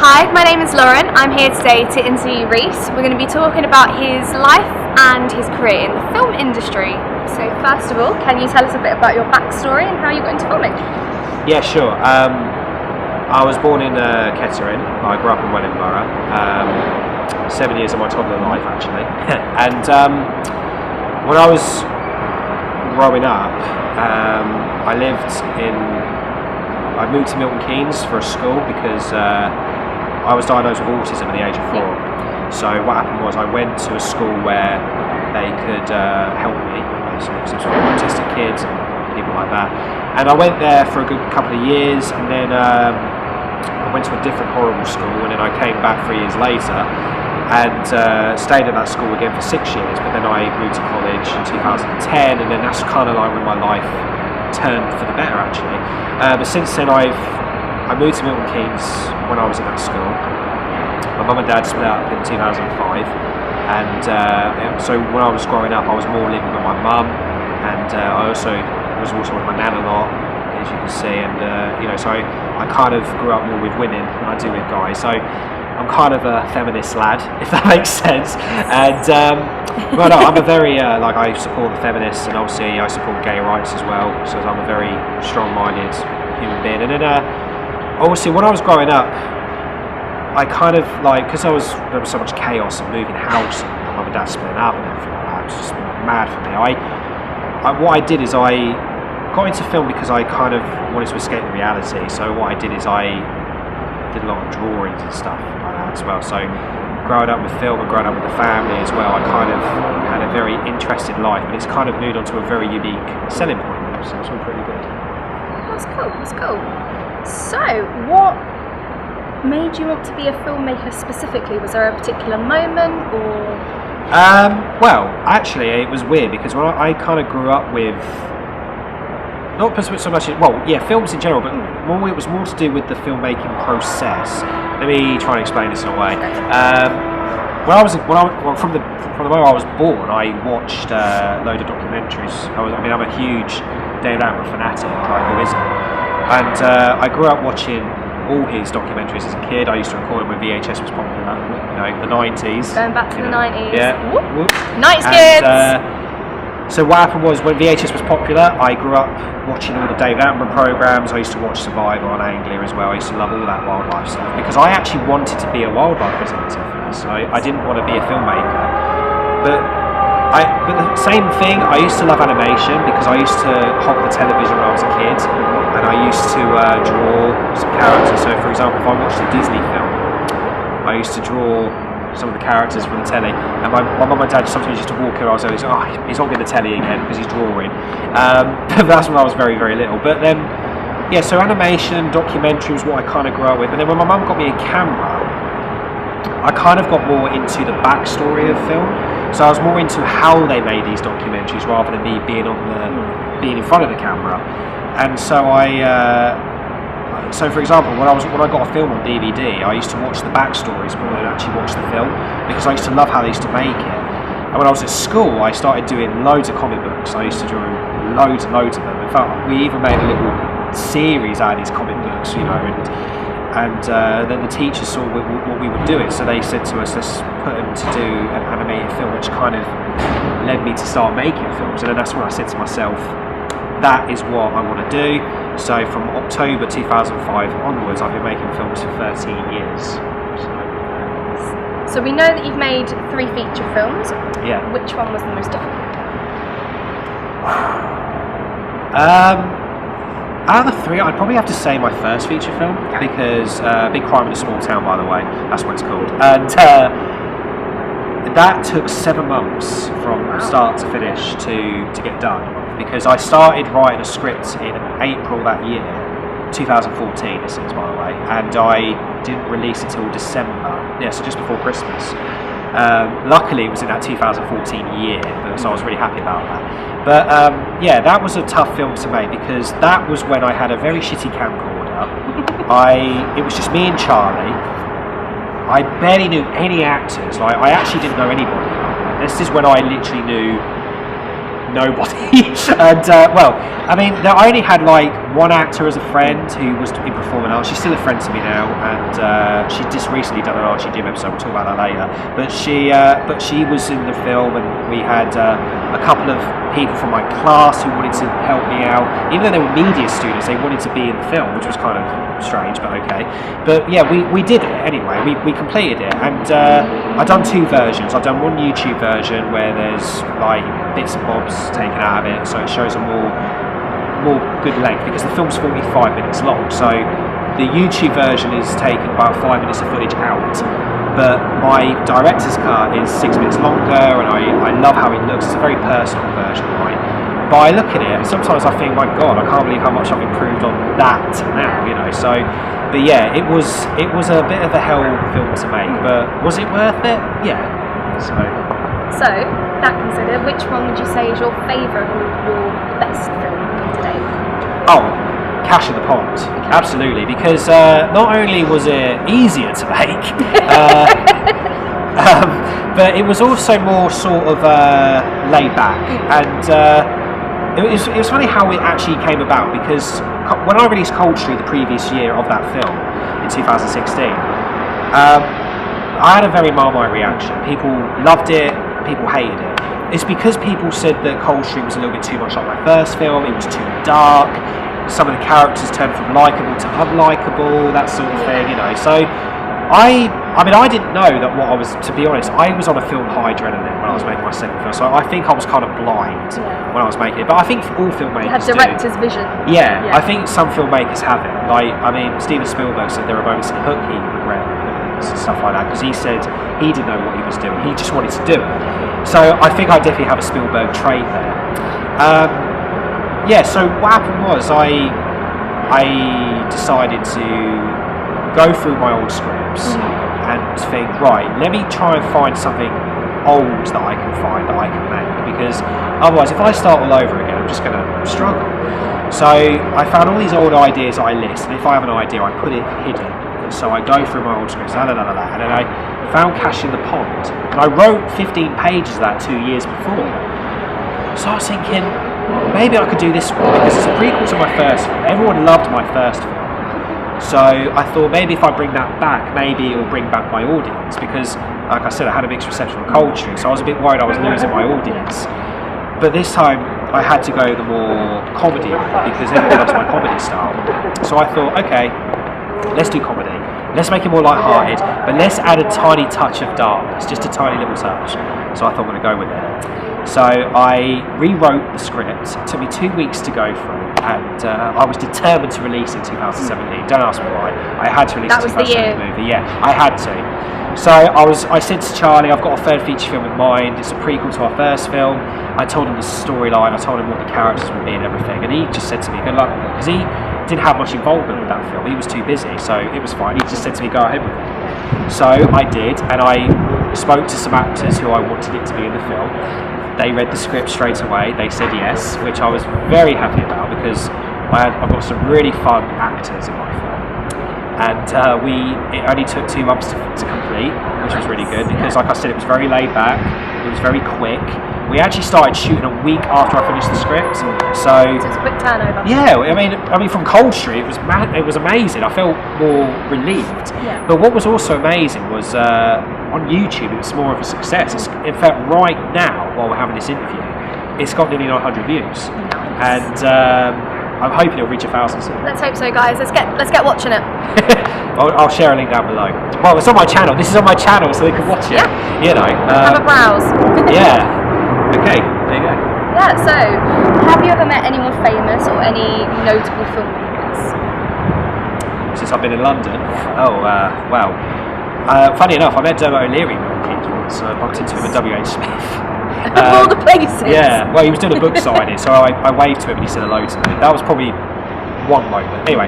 Hi, my name is Lauren. I'm here today to interview Reese. We're going to be talking about his life and his career in the film industry. So first of all, can you tell us a bit about your backstory and how you got into filming? Yeah, sure. I was born in Kettering. I grew up in Wellingborough. 7 years of my toddler life, actually. And when I was growing up, I moved to Milton Keynes for a school because I was diagnosed with autism at the age of 4. So what happened was I went to a school where they could help me, basically, because there were autistic kids and people like that. And I went there for a good couple of years, and then I went to a different horrible school, and then I came back 3 years later and stayed at that school again for 6 years. But then I moved to college in 2010, and then that's kind of like when my life turned for the better, actually. But since then I moved to Milton Keynes when I was in that school. My mum and dad split up in 2005, and so when I was growing up I was more living with my mum, and I was also with my nan a lot, as you can see, and so I kind of grew up more with women than I do with guys. So I'm kind of a feminist lad, if that makes sense. And well, no, I'm a very I support the feminists, and obviously I support gay rights as well. So I'm a very strong-minded human being. And then obviously when I was growing up, I kind of because there was so much chaos and moving house, and my mum and dad splitting up and everything like that. It was just mad for me. What I did is I got into film because I kind of wanted to escape the reality. So what I did is I did a lot of drawings and stuff like that as well. So growing up with film and growing up with the family as well, I kind of had a very interesting life, but it's kind of moved on to a very unique selling point now, so it's all pretty good. That's cool. So what made you want to be a filmmaker specifically? Was there a particular moment, or? Well, actually it was weird because when I kind of grew up with not so much, films in general, but it was more to do with the filmmaking process. Let me try and explain this in a way. From the moment I was born, I watched a load of documentaries. I'm a huge David Attenborough fanatic, who isn't? And I grew up watching all his documentaries as a kid. I used to record them when VHS was popular, the 90s. Going back to the 90s. Yeah. Whoop. Nice kids! So what happened was, when VHS was popular, I grew up watching all the David Attenborough programs. I used to watch Survivor on Anglia as well. I used to love all that wildlife stuff because I actually wanted to be a wildlife presenter first. I didn't want to be a filmmaker. But the same thing, I used to love animation because I used to hop the television when I was a kid, and I used to draw some characters. So for example, if I watched a Disney film, I used to draw some of the characters from the telly, and my mum and dad sometimes used to walk in. I was always he's not going to telly again because he's drawing. That's when I was very, very little. But then, so animation, documentary was what I kind of grew up with. And then when my mum got me a camera, I kind of got more into the backstory of film. So I was more into how they made these documentaries rather than me being in front of the camera. And so So for example, when I got a film on DVD, I used to watch the backstories more than actually watch the film because I used to love how they used to make it. And when I was at school, I started doing loads of comic books. I used to draw loads and loads of them. In fact, we even made a little series out of these comic books, and then the teachers saw what we were doing, so they said to us, let's put them to do an animated film, which kind of led me to start making films. And then that's when I said to myself, that is what I want to do. So from October 2005 onwards, I've been making films for 13 years. So we know that you've made 3 feature films. Yeah. Which one was the most difficult? Out of the 3, I'd probably have to say my first feature film, because Big Crime in a Small Town, by the way, that's what it's called. And that took 7 months from start to finish to get done, because I started writing a script in April that year, 2014 this is, by the way, and I didn't release it till December, so just before Christmas. Luckily it was in that 2014 year, so I was really happy about that. But that was a tough film to make because that was when I had a very shitty camcorder. It was just me and Charlie. I barely knew any actors. I actually didn't know anybody. This is when I literally knew nobody. And well, I mean, I only had like one actor as a friend who was in performing arts. She's still a friend to me now, and she just recently done an Archie Gym episode. We'll talk about that later. But she was in the film, and we had a couple of people from my class who wanted to help me out. Even though they were media students, they wanted to be in the film, which was kind of strange, but okay. But yeah, we did it anyway. We completed it, and I've done two versions. I've done one YouTube version where there's like bits and bobs taken out of it, so it shows a more good length, because the film's 45 minutes long. So the YouTube version is taking about 5 minutes of footage out, but my director's cut is 6 minutes longer, and I love how it looks. It's a very personal version of mine. But I look at it, and sometimes I think, my God, I can't believe how much I've improved on that to now, you know. So, but yeah, it was a bit of a hell film to make, but was it worth it? Yeah. So that considered, which one would you say is your favourite or your best film to date? Oh, Cash in the Pond, absolutely, because not only was it easier to make, but it was also more sort of laid back, and it was funny how it actually came about, because when I released Culture the previous year of that film in 2016, I had a very Marmite reaction. People loved it, people hated it. It's because people said that Coldstream was a little bit too much like my first film, it was too dark, some of the characters turned from likeable to unlikable, that sort of thing, you know. So I mean, I didn't know that what I was, to be honest, I was on a film high adrenaline when I was making my second film, so I think I was kind of blind when I was making it. But I think all filmmakers you had director's vision. Yeah, I think some filmmakers have it. Like, I mean, Steven Spielberg said there were moments in Hook he regretted and stuff like that, because he said he didn't know what he was doing, he just wanted to do it. So I think I definitely have a Spielberg trait there. Yeah, so what happened was I decided to go through my old scripts and think, right, let me try and find something old that I can find that I can make, because otherwise if I start all over again I'm just going to struggle. So I found all these old ideas I list, and if I have an idea I put it hidden. So I go through my old scripts, and then I found Cash in the Pond, and I wrote 15 pages of that 2 years before. So I was thinking, maybe I could do this one, because it's a prequel to my first film. Everyone loved my first film. So I thought, maybe if I bring that back, maybe it will bring back my audience, because, like I said, I had a mixed reception of Culture, so I was a bit worried I was losing my audience. But this time, I had to go the more comedy route, because everyone loves my comedy style. So I thought, okay, let's do comedy. Let's make it more light-hearted, but let's add a tiny touch of darkness, just a tiny little touch. So I thought I'm going to go with it. So I rewrote the script. It took me 2 weeks to go through, and I was determined to release it in 2017. Don't ask me why. I had to release a 2017 movie. Yeah, I had to. So I said to Charlie, I've got a third feature film in mind. It's a prequel to our first film. I told him the storyline. I told him what the characters would be and everything. And he just said to me, good luck, because he didn't have much involvement with that film. He was too busy, so it was fine. He just said to me, go ahead with it. So I did, and I spoke to some actors who I wanted it to be in the film. They read the script straight away. They said yes, which I was very happy about, because I've got some really fun actors in my film. And it only took 2 months to complete, which was really good, because, like I said, it was very laid back, it was very quick. We actually started shooting a week after I finished the script, so it's a quick turnover. Yeah, I mean, from Coldstream, it was amazing. I felt more relieved. Yeah. But what was also amazing was on YouTube, it was more of a success. In fact, right now, while we're having this interview, it's got nearly 900 views, and I'm hoping it'll reach 1,000 soon. Let's hope so, guys. Let's get watching it. I'll share a link down below. Well, it's on my channel. This is on my channel, so they can watch it. Yeah. You know. Have a browse. Yeah. Okay. There you go. Yeah. So, have you ever met anyone famous or any notable filmmakers? Since I've been in London. Oh, wow. Funny enough, I met Dermot O'Leary once. I bumped into him at W.H. Smith. Of all the places. Yeah, well, he was doing a book signing, so I waved to him and he said hello to me. That was probably one moment. Anyway,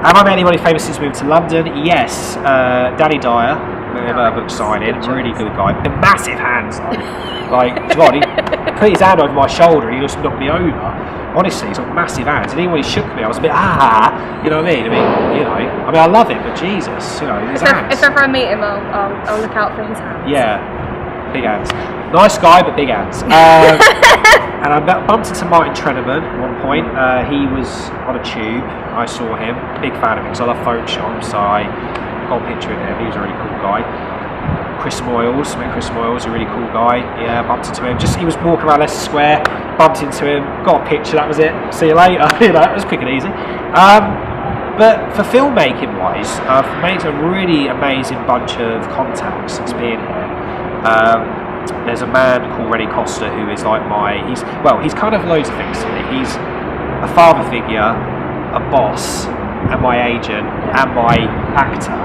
have I met anybody famous since moving to London? Yes, Danny Dyer, book signing, really good guy. The massive hands, like God, he put his hand over my shoulder and he just knocked me over. Honestly, he's got massive hands, and even when he shook me, I was a bit you know what I mean? I love him, but Jesus, his hands. If ever I meet him, I'll look out for his hands. Yeah. big hands. Nice guy, but big hands. And I bumped into Martin Treneman at one point. He was on a tube. I saw him. Big fan of him because I love Photoshop, so I got a picture of him. He was a really cool guy. Chris Moyles, met Chris Moyles, a really cool guy. Yeah, bumped into him. He was walking around Leicester Square, bumped into him, got a picture, that was it. See you later. You know, it was quick and easy. But for filmmaking wise, I've made a really amazing bunch of contacts since being here. There's a man called Rennie Costa who is like he's kind of loads of things to me. He's a father figure, a boss, and my agent, and my actor.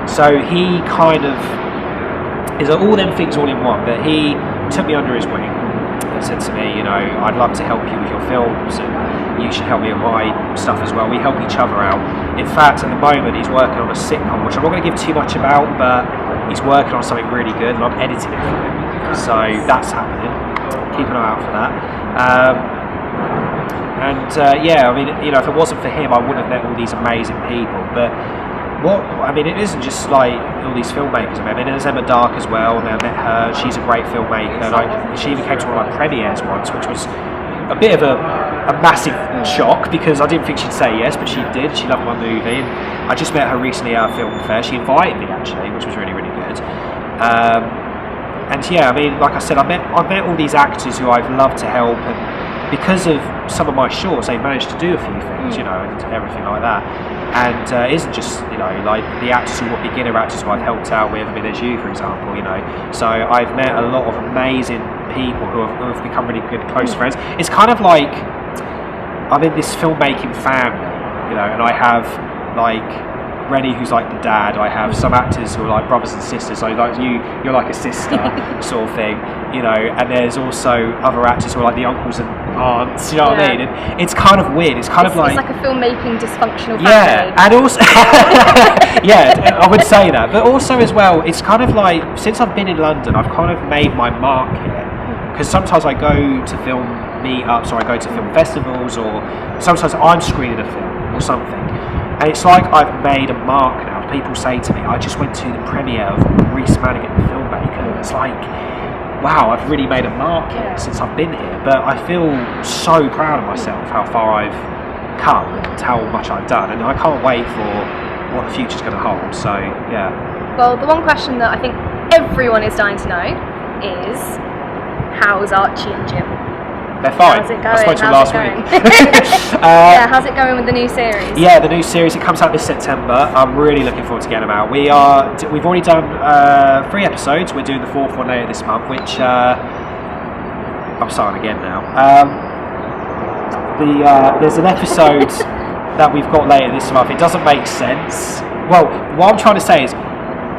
So he kind of is all them things all in one, but he took me under his wing and said to me, you know, I'd love to help you with your films and you should help me with my stuff as well. We help each other out. In fact, at the moment he's working on a sitcom, which I'm not going to give too much about, but he's working on something really good and I'm editing it for him. So that's happening. Keep an eye out for that. Yeah, I mean, you know, if it wasn't for him, I wouldn't have met all these amazing people. But it isn't just like all these filmmakers. I mean, there's Emma Dark as well, and I met her. She's a great filmmaker. She even came to one of my premieres once, which was a bit of a massive shock because I didn't think she'd say yes, but she did. She loved my movie, and I just met her recently at a film fair. She invited me actually, which was really, really good. And yeah, I mean, like I said, I met all these actors who I've loved to help, and because of some of my shorts, they've managed to do a few things, you know, and everything like that. And it isn't just, you know, like the actors who are beginner actors who I've helped out with. I mean, there's you, for example, you know. So I've met a lot of amazing people who have become really good, close friends. It's kind of like I'm in this filmmaking family, you know, and I have like Rennie, who's like the dad. I have some actors who are like brothers and sisters. So like you're like a sister sort of thing, you know. And there's also other actors who are like the uncles and aunts. You know what I mean? And it's kind of weird. It's kind of like it's like a filmmaking dysfunctional family. Yeah, and also yeah, I would say that. But also as well, it's kind of like since I've been in London, I've kind of made my mark here. Because sometimes I go to film meetups or I go to film festivals, or sometimes I'm screening a film or something. And it's like I've made a mark now. People say to me, I just went to the premiere of Rhys Madigan, the filmmaker. And it's like, wow, I've really made a mark here since I've been here. But I feel so proud of myself, how far I've come and how much I've done. And I can't wait for what the future's going to hold. So, yeah. Well, the one question that I think everyone is dying to know is, how's Archie and Jim? They're fine. How's it going? I spoke to them last week. Yeah, how's it going with the new series? Yeah, the new series, it comes out this September. I'm really looking forward to getting them out. We've already done 3 episodes. We're doing the 4th one later this month, which I'm starting again now. There's an episode that we've got later this month. It doesn't make sense. Well, what I'm trying to say is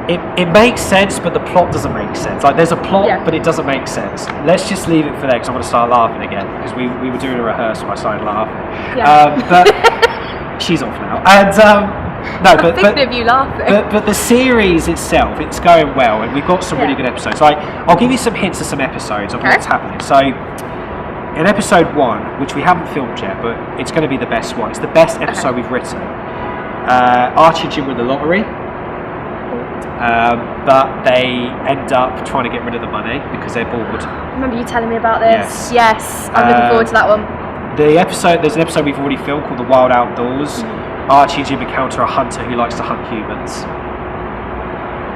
it makes sense, but the plot doesn't make sense. Like, there's a plot, but it doesn't make sense. Let's just leave it for there, because I'm going to start laughing again, because we were doing a rehearsal, I started laughing. Yeah. But she's off now. And no, but thinking of you laughing. But the series itself, it's going well, and we've got some really good episodes. Like, I'll give you some hints of some episodes of what's happening. So, in episode 1, which we haven't filmed yet, but it's going to be the best one. It's the best episode we've written. Archie and Jim win the lottery. But they end up trying to get rid of the money because they're bored. I remember you telling me about this. Yes, I'm looking forward to that one. There's an episode we've already filmed called The Wild Outdoors. Archie and Jim encounter a hunter who likes to hunt humans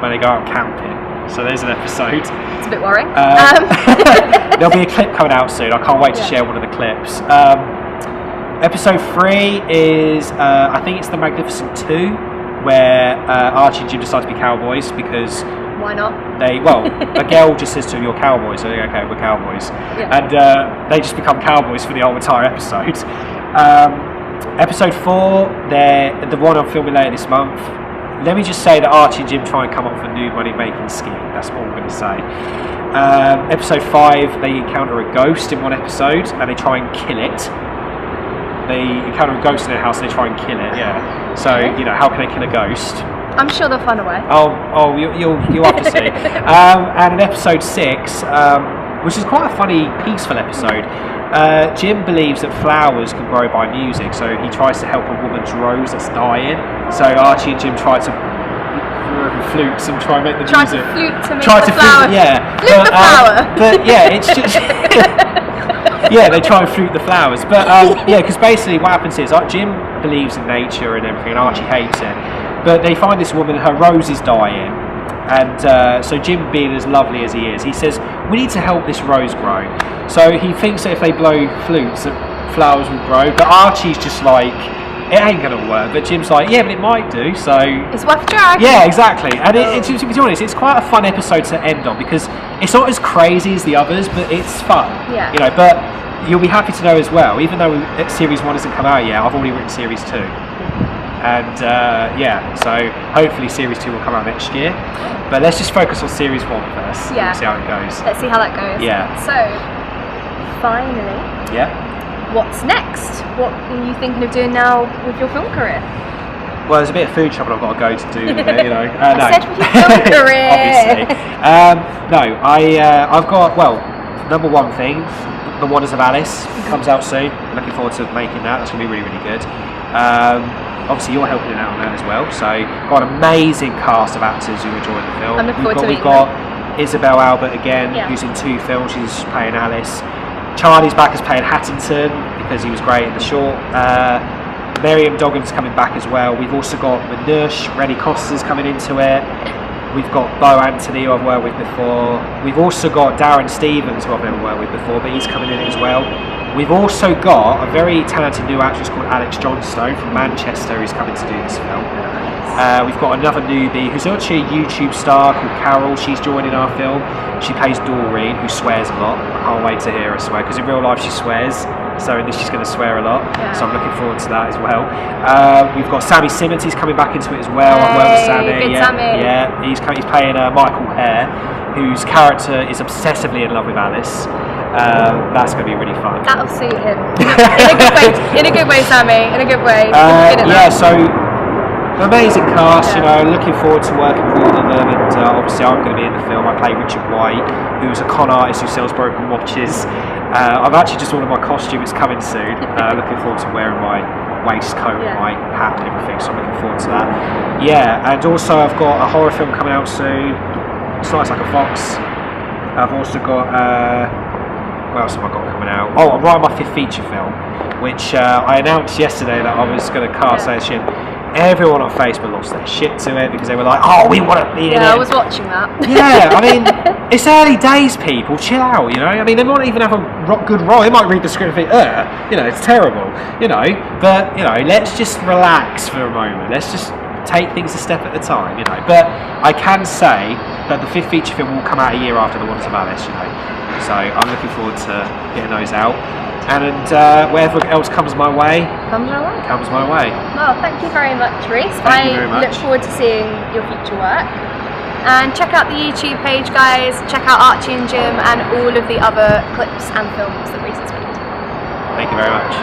when they go out camping. So there's an episode. It's a bit worrying. There'll be a clip coming out soon. I can't wait to share one of the clips. Episode 3 is, I think it's The Magnificent 2. Where Archie and Jim decide to be cowboys because why not? A girl just says to them, "You're cowboys." So they go, "Okay, we're cowboys," and they just become cowboys for the whole entire episode. Episode 4, they're the one I'm filming later this month. Let me just say that Archie and Jim try and come up with a new money-making scheme. That's all I'm going to say. Episode 5, they encounter a ghost in one episode and they try and kill it. They encounter a ghost in their house and they try and kill it, So, you know, how can they kill a ghost? I'm sure they'll find a way. You'll have to see. And in episode 6, which is quite a funny, peaceful episode, Jim believes that flowers can grow by music, so he tries to help a woman's rose that's dying. So Archie and Jim try to flutes and try and make the Try music. to flute to make Try the to flower. flute, yeah. Flute the flower. But yeah, it's just yeah, they try and flute the flowers. But yeah, because basically what happens is Jim believes in nature and everything, and Archie hates it. But they find this woman, her rose is dying. And so Jim, being as lovely as he is, he says, we need to help this rose grow. So he thinks that if they blow flutes, that flowers will grow. But Archie's just like, it ain't gonna work. But Jim's like, yeah, but it might do. So it's worth a try. Yeah, exactly. And to be honest, it's quite a fun episode to end on because it's not as crazy as the others, but it's fun. Yeah. You know, but you'll be happy to know as well, even though series 1 hasn't come out yet, I've already written series 2. And yeah, so hopefully series 2 will come out next year. But let's just focus on series 1 first. Yeah. And see how it goes. Let's see how that goes. Yeah. So, finally. Yeah. What's next? What are you thinking of doing now with your film career? Well, there's a bit of food shopping I've got to go to do with it, you know. I no. said with your film career. Obviously. No, I've got, well, number one thing, The Wonders of Alice comes out soon. I'm looking forward to making that. That's going to be really, really good. Obviously, you're helping out on that as well. So, got an amazing cast of actors who are joining the film. I'm looking forward to We've got Isabel Albert again, who's in 2 films. She's playing Alice. Charlie's back as playing Hattington because he was great in the short. Miriam Doggan's coming back as well. We've also got Manush, Rennie Costa's coming into it. We've got Bo Anthony, who I've worked with before. We've also got Darren Stevens, who I've never worked with before, but he's coming in as well. We've also got a very talented new actress called Alex Johnstone from Manchester who's coming to do this film. We've got another newbie who's actually a YouTube star called Carol. She's joining our film. She plays Doreen, who swears a lot. I can't wait to hear her swear, because in real life she swears, so in this she's going to swear a lot. Yeah. So I'm looking forward to that as well. We've got Sammy Simmons, he's coming back into it as well. I've worked with Sammy. Sammy. Yeah, he's playing Michael Hare, whose character is obsessively in love with Alice. That's going to be really fun. That'll suit him. In a good way, Sammy. In a good way. Yeah, so amazing cast, you know, looking forward to working with all of them, and obviously I'm going to be in the film. I play Richard White, who's a con artist who sells broken watches. I've actually just ordered my costume, it's coming soon. Looking forward to wearing my waistcoat, my hat and everything, so I'm looking forward to that. Yeah, and also I've got a horror film coming out soon, Slice Like a Fox. I've also got, what else have I got coming out? Oh, I'm writing my 5th feature film, which I announced yesterday that I was going to cast Shit. Everyone on Facebook lost their shit to it because they were like, oh, we want to be in it. Yeah, I was watching that. Yeah, I mean, it's early days, people. Chill out, you know. I mean, they might even have a good role. They might read the script and think, you know, it's terrible, you know. But, you know, let's just relax for a moment. Let's just take things a step at a time, you know. But I can say that the 5th feature film will come out a year after The Wonders of Alice, you know. So I'm looking forward to getting those out. And whatever else comes my way. Comes my way. Well, thank you very much, Reese. Thank you very much. Look forward to seeing your future work. And check out the YouTube page, guys. Check out Archie and Jim and all of the other clips and films that Reese has made. Thank you very much.